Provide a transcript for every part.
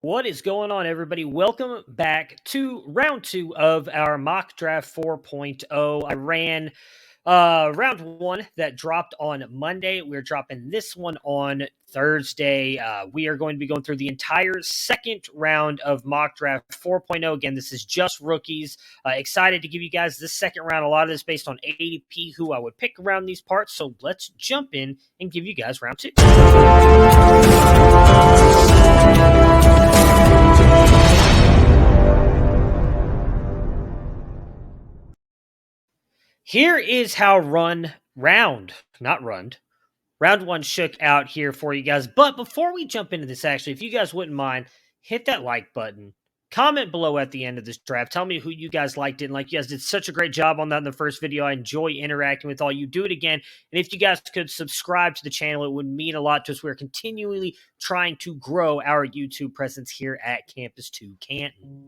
What is going on, everybody? Welcome back to round two of our mock draft 4.0. I ran round one that dropped on Monday. We're dropping this one on Thursday. We are going to be going through the entire second round of mock draft 4.0. Again, this is just rookies. Excited to give you guys this second round. A lot of this based on ADP, who I would pick around these parts. So let's jump in and give you guys round two. Here is how round one shook out here for you guys. But before we jump into this, actually, if you guys wouldn't mind, hit that like button. Comment below at the end of this draft. Tell me who you guys liked, didn't like. You guys did such a great job on that in the first video. I enjoy interacting with all you. Do it again. And if you guys could subscribe to the channel, it would mean a lot to us. We're continually trying to grow our YouTube presence here at Campus 2 Canton.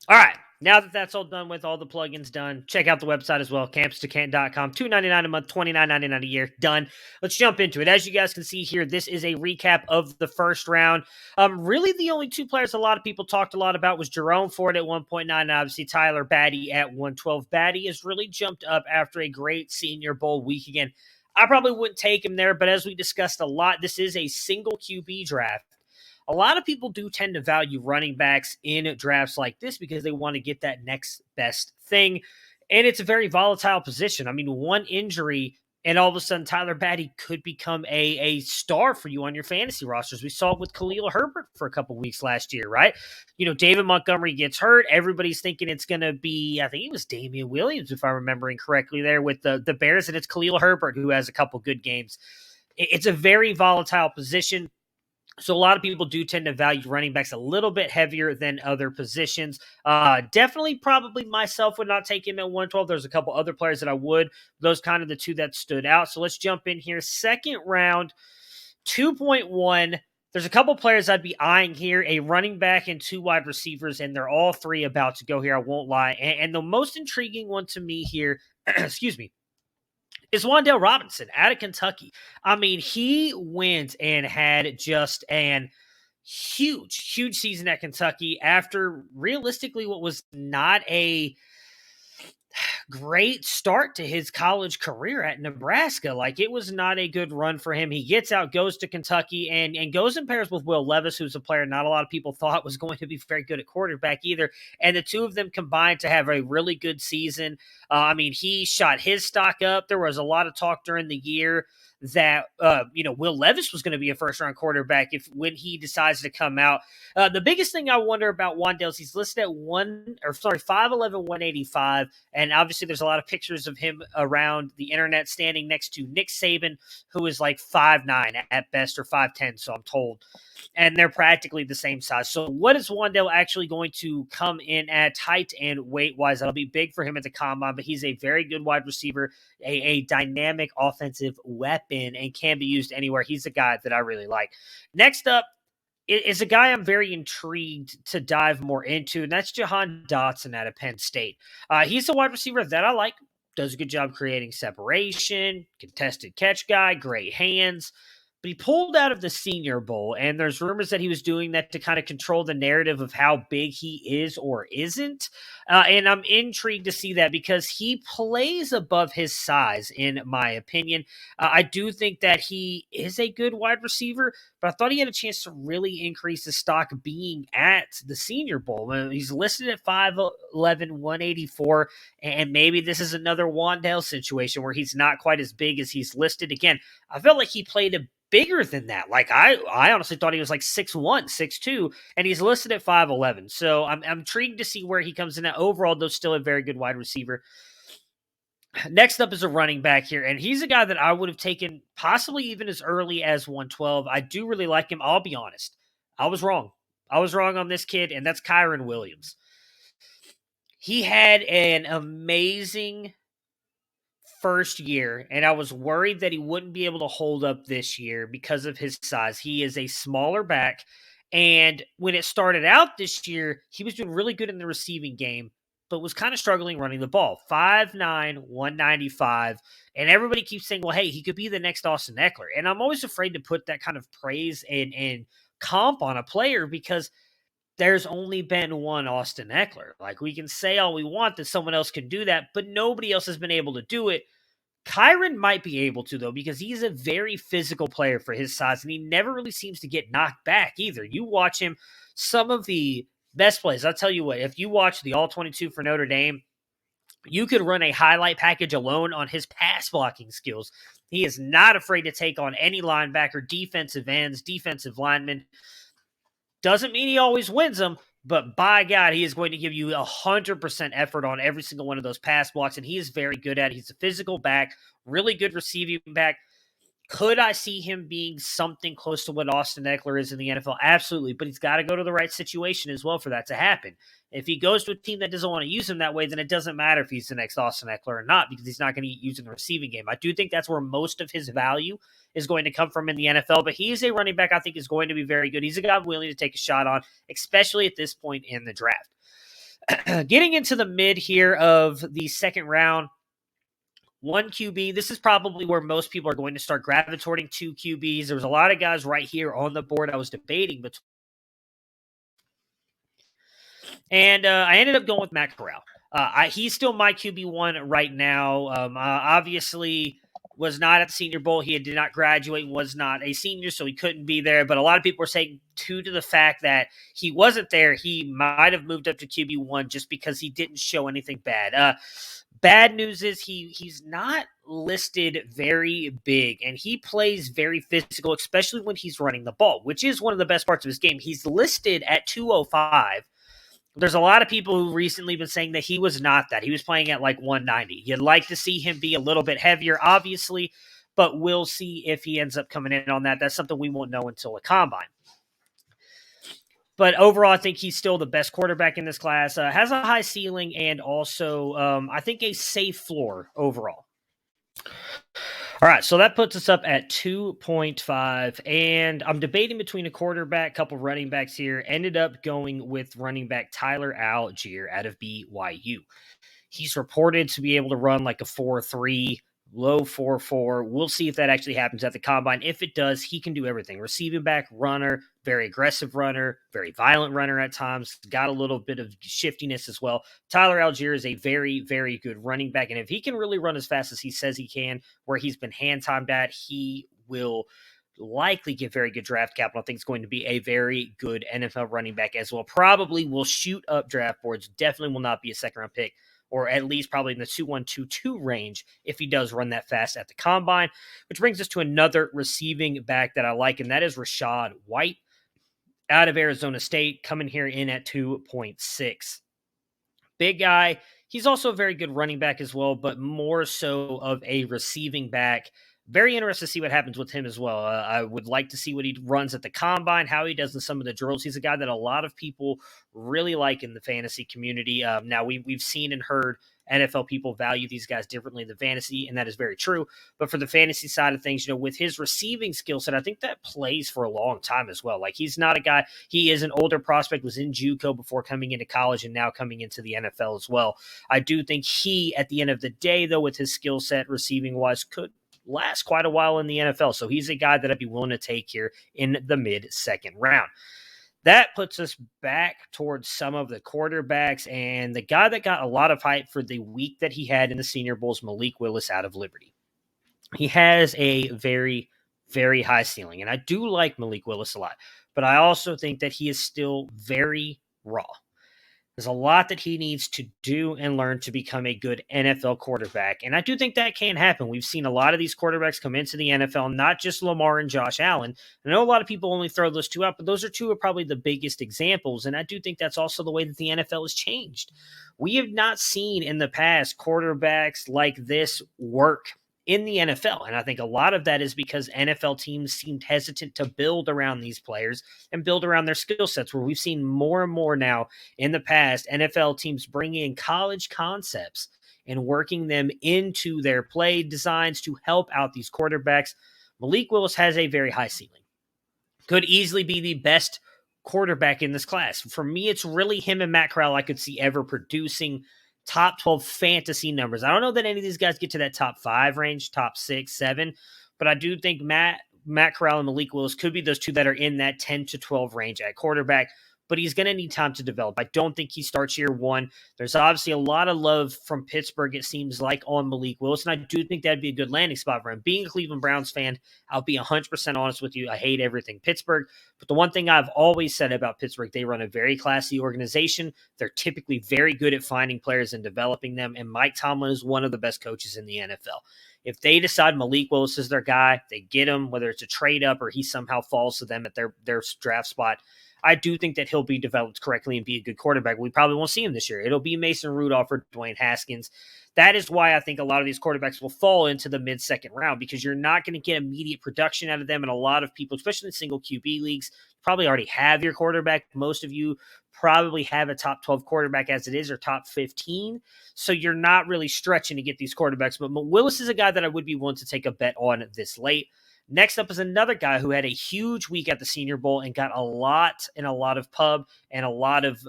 All right, now that that's all done with, all the plugins done, check out the website as well, campus2canton.com, $2.99 a month, $29.99 a year, done. Let's jump into it. As you guys can see here, this is a recap of the first round. Really the only two players a lot of people talked a lot about was Jerome Ford at 1.9 and obviously Tyler Batty at 112. Batty has really jumped up after a great Senior Bowl week. Again, I probably wouldn't take him there, but as we discussed a lot, this is a single QB draft. A lot of people do tend to value running backs in drafts like this because they want to get that next best thing. And it's a very volatile position. I mean, one injury and all of a sudden Tyler Batty could become a star for you on your fantasy rosters. We saw it with Khalil Herbert for a couple weeks last year, right? You know, David Montgomery gets hurt. Everybody's thinking it's going to be, I think it was Damian Williams, if I'm remembering correctly, there with the Bears, and it's Khalil Herbert who has a couple good games. It's a very volatile position. So a lot of people do tend to value running backs a little bit heavier than other positions. Definitely, probably myself would not take him at 112. There's a couple other players that I would. Those kind of the two that stood out. So let's jump in here. Second round, 2.1. There's a couple players I'd be eyeing here, a running back and two wide receivers, and they're all three about to go here. I won't lie. And the most intriguing one to me here, excuse me, is Wan'Dale Robinson out of Kentucky. I mean, he went and had just an huge season at Kentucky after realistically what was not a great start to his college career at Nebraska. Like, it was not a good run for him. He gets out, goes to Kentucky, and goes and pairs with Will Levis, who's a player not a lot of people thought was going to be very good at quarterback either. And the two of them combined to have a really good season. I mean, he shot his stock up. There was a lot of talk during the year that Will Levis was going to be a first-round quarterback when he decides to come out. The biggest thing I wonder about Wan'Dale is he's listed at 5'11", 185, and obviously there's a lot of pictures of him around the internet standing next to Nick Saban, who is like 5'9" at best, or 5'10", so I'm told. And they're practically the same size. So what is Wan'Dale actually going to come in at height and weight-wise? That'll be big for him at the combine, but he's a very good wide receiver, a dynamic offensive weapon, and can be used anywhere. He's a guy that I really like. Next up is a guy I'm very intrigued to dive more into, and that's Jahan Dotson out of Penn State. He's a wide receiver that I like. Does a good job creating separation, contested catch guy, great hands. But he pulled out of the Senior Bowl, and there's rumors that he was doing that to kind of control the narrative of how big he is or isn't. And I'm intrigued to see that because he plays above his size, in my opinion. I do think that he is a good wide receiver, but I thought he had a chance to really increase his stock being at the Senior Bowl. He's listed at 5'11", 184, and maybe this is another Wan'Dale situation where he's not quite as big as he's listed. Again, I felt like he played a bigger than that. Like, I honestly thought he was like 6'1", 6'2", and he's listed at 5'11". So I'm intrigued to see where he comes in at. Overall, though, still a very good wide receiver. Next up is a running back here, and he's a guy that I would have taken possibly even as early as 112. I do really like him. I'll be honest. I was wrong. I was wrong on this kid, and that's Kyron Williams. He had an amazing first year, and I was worried that he wouldn't be able to hold up this year because of his size. He is a smaller back, and when it started out this year, he was doing really good in the receiving game, but was kind of struggling running the ball. 5'9", 195, and everybody keeps saying, well, hey, he could be the next Austin Eckler. And I'm always afraid to put that kind of praise and comp on a player because there's only been one Austin Eckler. Like, we can say all we want that someone else can do that, but nobody else has been able to do it. Kyron might be able to, though, because he's a very physical player for his size, and he never really seems to get knocked back either. You watch him, some of the best plays, I'll tell you what, if you watch the All-22 for Notre Dame, you could run a highlight package alone on his pass blocking skills. He is not afraid to take on any linebacker, defensive ends, defensive linemen. Doesn't mean he always wins them, but by God, he is going to give you 100% effort on every single one of those pass blocks, and he is very good at it. He's a physical back, really good receiving back. Could I see him being something close to what Austin Eckler is in the NFL? Absolutely, but he's got to go to the right situation as well for that to happen. If he goes to a team that doesn't want to use him that way, then it doesn't matter if he's the next Austin Eckler or not, because he's not going to get used in the receiving game. I do think that's where most of his value is going to come from in the NFL, but he is a running back I think is going to be very good. He's a guy I'm willing to take a shot on, especially at this point in the draft. Getting into the mid here of the second round, 1 QB. This is probably where most people are going to start gravitating to QBs. There was a lot of guys right here on the board I was debating between. And I ended up going with Matt Corral. He's still my QB1 right now. Obviously was not at the Senior Bowl. He did not graduate, was not a senior, so he couldn't be there. But a lot of people were saying, due to the fact that he wasn't there, he might have moved up to QB1 just because he didn't show anything bad. Bad news is he's not listed very big, and he plays very physical, especially when he's running the ball, which is one of the best parts of his game. He's listed at 205. There's a lot of people who recently been saying that he was not that. He was playing at like 190. You'd like to see him be a little bit heavier, obviously, but we'll see if he ends up coming in on that. That's something we won't know until the combine. But overall, I think he's still the best quarterback in this class. Has a high ceiling and also, I think, a safe floor overall. All right, so that puts us up at 2.5, and I'm debating between a quarterback, couple running backs here. Ended up going with running back Tyler Algier out of BYU. He's reported to be able to run like a 4.3, low 4.4. We'll see if that actually happens at the combine. If it does, he can do everything. Receiving back, runner, very aggressive runner, very violent runner at times, got a little bit of shiftiness as well. Tyler Algier is a very, very good running back, and if he can really run as fast as he says he can, where he's been hand-timed at, he will likely get very good draft capital. I think it's going to be a very good NFL running back as well. Probably will shoot up draft boards. Definitely will not be a second-round pick, or at least probably in the 2.1-2.2 range if he does run that fast at the combine, which brings us to another receiving back that I like, and that is Rachaad White out of Arizona State, coming here in at 2.6. Big guy. He's also a very good running back as well, but more so of a receiving back. Very interested to see what happens with him as well. I would like to see what he runs at the combine, how he does in some of the drills. He's a guy that a lot of people really like in the fantasy community. Now, we've seen and heard NFL people value these guys differently than fantasy, and that is very true. But for the fantasy side of things, with his receiving skill set, I think that plays for a long time as well. Like, he's not a guy, he is an older prospect, was in JUCO before coming into college and now coming into the NFL as well. I do think he, at the end of the day, though, with his skill set receiving-wise, could last quite a while in the NFL. So he's a guy that I'd be willing to take here in the mid-second round. That puts us back towards some of the quarterbacks, and the guy that got a lot of hype for the week that he had in the Senior Bowl is Malik Willis out of Liberty. He has a very, very high ceiling, and I do like Malik Willis a lot, but I also think that he is still very raw. There's a lot that he needs to do and learn to become a good NFL quarterback, and I do think that can happen. We've seen a lot of these quarterbacks come into the NFL, not just Lamar and Josh Allen. I know a lot of people only throw those two out, but those are two of probably the biggest examples, and I do think that's also the way that the NFL has changed. We have not seen in the past quarterbacks like this work in the NFL. And I think a lot of that is because NFL teams seemed hesitant to build around these players and build around their skill sets, where we've seen more and more now in the past NFL teams bringing in college concepts and working them into their play designs to help out these quarterbacks. Malik Willis has a very high ceiling. Could easily be the best quarterback in this class. For me, it's really him and Matt Corral I could see ever producing top 12 fantasy numbers. I don't know that any of these guys get to that top 5 range, top 6, 7, but I do think Matt Corral and Malik Willis could be those two that are in that 10 to 12 range at quarterback, but he's going to need time to develop. I don't think he starts year one. There's obviously a lot of love from Pittsburgh, it seems like, on Malik Willis, and I do think that'd be a good landing spot for him. Being a Cleveland Browns fan, I'll be 100% honest with you. I hate everything Pittsburgh, but the one thing I've always said about Pittsburgh, they run a very classy organization. They're typically very good at finding players and developing them, and Mike Tomlin is one of the best coaches in the NFL. If they decide Malik Willis is their guy, they get him, whether it's a trade up or he somehow falls to them at their draft spot, I do think that he'll be developed correctly and be a good quarterback. We probably won't see him this year. It'll be Mason Rudolph or Dwayne Haskins. That is why I think a lot of these quarterbacks will fall into the mid-second round, because you're not going to get immediate production out of them. And a lot of people, especially in single QB leagues, probably already have your quarterback. Most of you probably have a top 12 quarterback as it is, or top 15. So you're not really stretching to get these quarterbacks. But Willis is a guy that I would be willing to take a bet on this late. Next up is another guy who had a huge week at the Senior Bowl and got a lot of pub and a lot of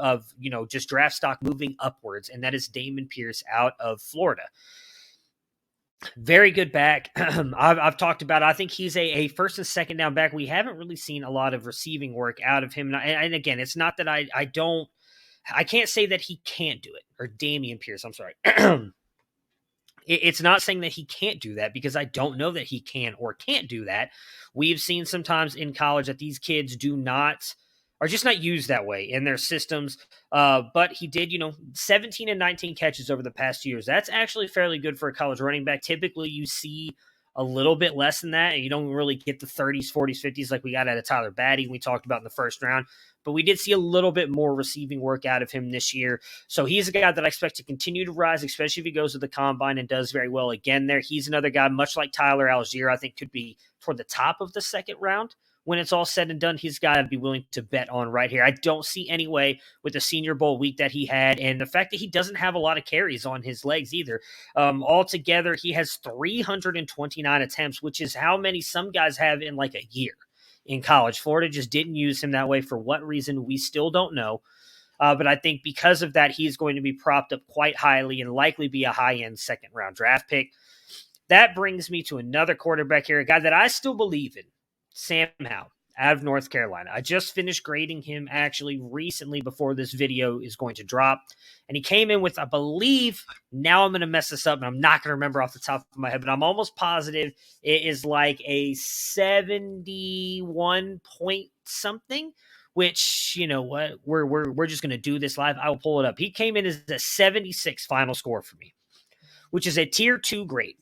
just draft stock moving upwards, and that is Dameon Pierce out of Florida. Very good back. I've talked about it. I think he's a first and second down back. We haven't really seen a lot of receiving work out of him. And again, it's not that I can't say that he can't do it, or Dameon Pierce, I'm sorry. It's not saying that he can't do that, because I don't know that he can or can't do that. We've seen sometimes in college that these kids are just not used that way in their systems. But he did, 17 and 19 catches over the past 2 years. That's actually fairly good for a college running back. Typically you see a little bit less than that, and you don't really get the 30s, 40s, 50s like we got out of Tyler Batty, we talked about in the first round. But we did see a little bit more receiving work out of him this year. So he's a guy that I expect to continue to rise, especially if he goes to the combine and does very well again there. He's another guy, much like Tyler Algier, I think could be toward the top of the second round. When it's all said and done, he's got to be willing to bet on right here. I don't see any way with the Senior Bowl week that he had, and the fact that he doesn't have a lot of carries on his legs either. Altogether, he has 329 attempts, which is how many some guys have in like a year in college. Florida just didn't use him that way. For what reason, we still don't know. But I think because of that, he's going to be propped up quite highly and likely be a high-end second-round draft pick. That brings me to another quarterback here, a guy that I still believe in, Sam Howell out of North Carolina. I just finished grading him actually recently before this video is going to drop. And he came in with, I believe, now I'm going to mess this up and I'm not going to remember off the top of my head, but I'm almost positive it is like a 71 point something, which, you know what, we're just going to do this live. I will pull it up. He came in as a 76 final score for me, which is a tier 2 grade.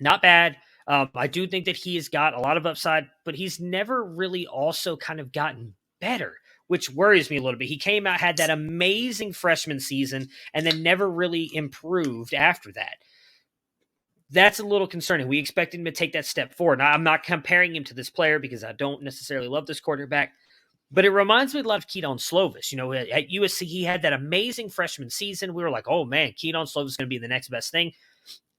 Not bad. I do think that he has got a lot of upside, but he's never really also kind of gotten better, which worries me a little bit. He came out, had that amazing freshman season, and then never really improved after that. That's a little concerning. We expected him to take that step forward. Now, I'm not comparing him to this player because I don't necessarily love this quarterback, but it reminds me a lot of Keaton Slovis. You know, at USC, he had that amazing freshman season. We were like, oh man, Keaton Slovis is going to be the next best thing.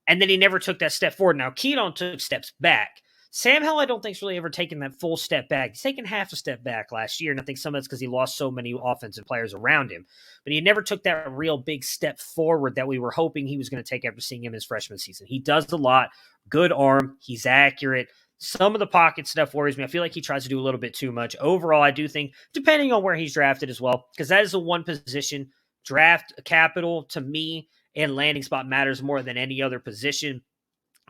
And then he never took that step forward. Now, Keaton took steps back. Sam Howell, I don't think, has really ever taken that full step back. He's taken half a step back last year, and I think some of it's because he lost so many offensive players around him. But he never took that real big step forward that we were hoping he was going to take after seeing him his freshman season. He does a lot. Good arm. He's accurate. Some of the pocket stuff worries me. I feel like he tries to do a little bit too much. Overall, I do think, depending on where he's drafted as well, because that is the one position, draft capital, to me, and landing spot matters more than any other position.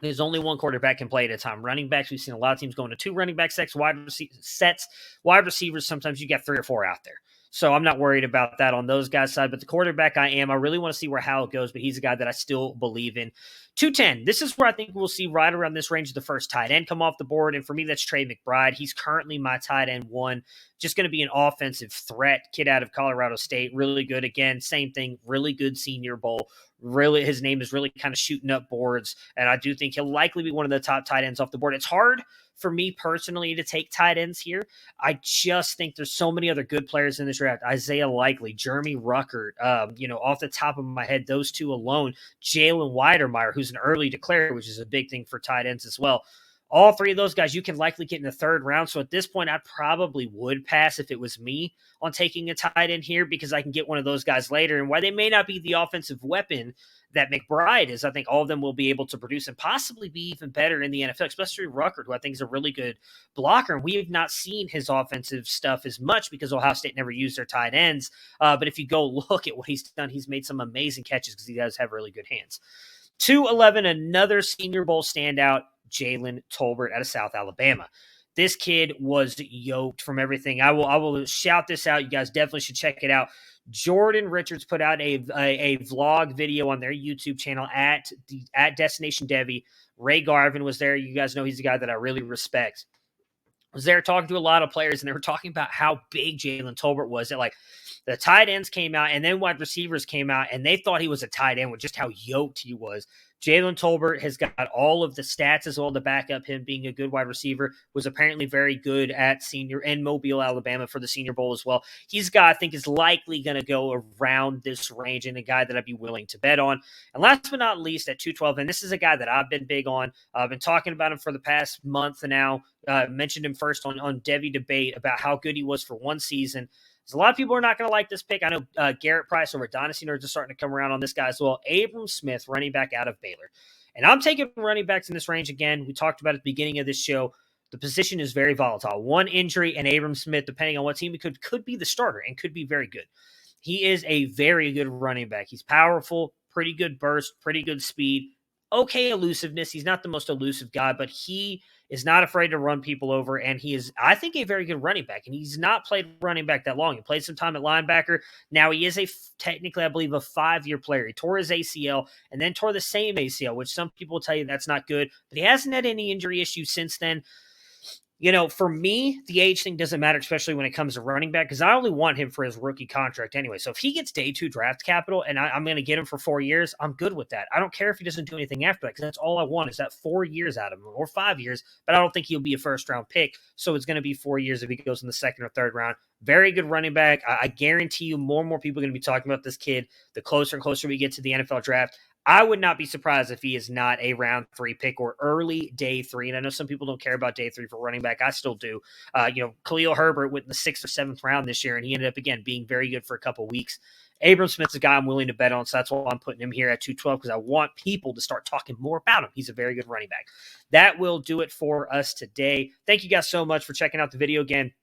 There's only one quarterback can play at a time. Running backs, we've seen a lot of teams going to 2 running back sets. Wide receivers, sometimes you got 3 or 4 out there. So I'm not worried about that on those guys' side. But the quarterback I am. I really want to see where Howell goes, but he's a guy that I still believe in. 210. This is where I think we'll see right around this range of the first tight end come off the board. And for me, that's Trey McBride. He's currently my tight end 1. Just going to be an offensive threat. Kid out of Colorado State. Really good. Again, same thing. Really good Senior Bowl. Really, his name is really kind of shooting up boards. And I do think he'll likely be one of the top tight ends off the board. It's hard for me personally to take tight ends here. I just think there's so many other good players in this draft. Isaiah Likely, Jeremy Ruckert, off the top of my head, those 2 alone. Jalen Weidermeyer, who's an early declarer, which is a big thing for tight ends as well. All three of those guys you can likely get in the third round. So at this point, I probably would pass if it was me on taking a tight end here, because I can get one of those guys later. And while they may not be the offensive weapon that McBride is, I think all of them will be able to produce and possibly be even better in the NFL, especially Ruckert, who I think is a really good blocker. And we have not seen his offensive stuff as much because Ohio State never used their tight ends. But if you go look at what he's done, he's made some amazing catches because he does have really good hands. 211, another Senior Bowl standout, Jalen Tolbert out of South Alabama. This kid was yoked from everything. I will shout this out. You guys definitely should check it out. Jordan Richards put out a vlog video on their YouTube channel at Destination Devy. Ray Garvin was there. You guys know he's a guy that I really respect. Was there talking to a lot of players, and they were talking about how big Jalen Tolbert was. That, like, the tight ends came out, and then wide receivers came out, and they thought he was a tight end with just how yoked he was. Jalen Tolbert has got all of the stats as well to back up him being a good wide receiver. Was apparently very good at senior in Mobile, Alabama for the Senior Bowl as well. He's a guy I think is likely going to go around this range, and a guy that I'd be willing to bet on. And last but not least, at 212, and this is a guy that I've been big on. I've been talking about him for the past month now. Mentioned him first on Devy Debate about how good he was for one season. So a lot of people are not going to like this pick. I know Garrett Price over Dynasty Nerds is starting to come around on this guy as well. Abram Smith, running back out of Baylor. And I'm taking running backs in this range again. We talked about at the beginning of this show. The position is very volatile. One injury, and Abram Smith, depending on what team he could be the starter and could be very good. He is a very good running back. He's powerful, pretty good burst, pretty good speed, okay elusiveness. He's not the most elusive guy, but he is not afraid to run people over, and he is, I think, a very good running back, and he's not played running back that long. He played some time at linebacker. Now, he is technically, I believe, a 5-year player. He tore his ACL and then tore the same ACL, which some people will tell you that's not good, but he hasn't had any injury issues since then. You know, for me, the age thing doesn't matter, especially when it comes to running back, because I only want him for his rookie contract anyway. So if he gets day 2 draft capital and I'm going to get him for 4 years, I'm good with that. I don't care if he doesn't do anything after that, because that's all I want is that 4 years out of him, or 5 years, but I don't think he'll be a first-round pick, so it's going to be 4 years if he goes in the second or third round. Very good running back. I guarantee you more and more people are going to be talking about this kid the closer and closer we get to the NFL draft. I would not be surprised if he is not a round 3 pick or early day 3. And I know some people don't care about day 3 for running back. I still do. Khalil Herbert went in the 6th or 7th round this year, and he ended up, again, being very good for a couple weeks. Abram Smith's a guy I'm willing to bet on, so that's why I'm putting him here at 212, because I want people to start talking more about him. He's a very good running back. That will do it for us today. Thank you guys so much for checking out the video again.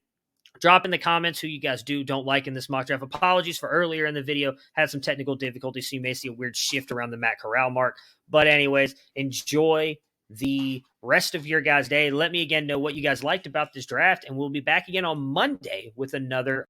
Drop in the comments who you guys don't like in this mock draft. Apologies for earlier in the video. Had some technical difficulties, so you may see a weird shift around the Matt Corral mark. But anyways, enjoy the rest of your guys' day. Let me again know what you guys liked about this draft, and we'll be back again on Monday with another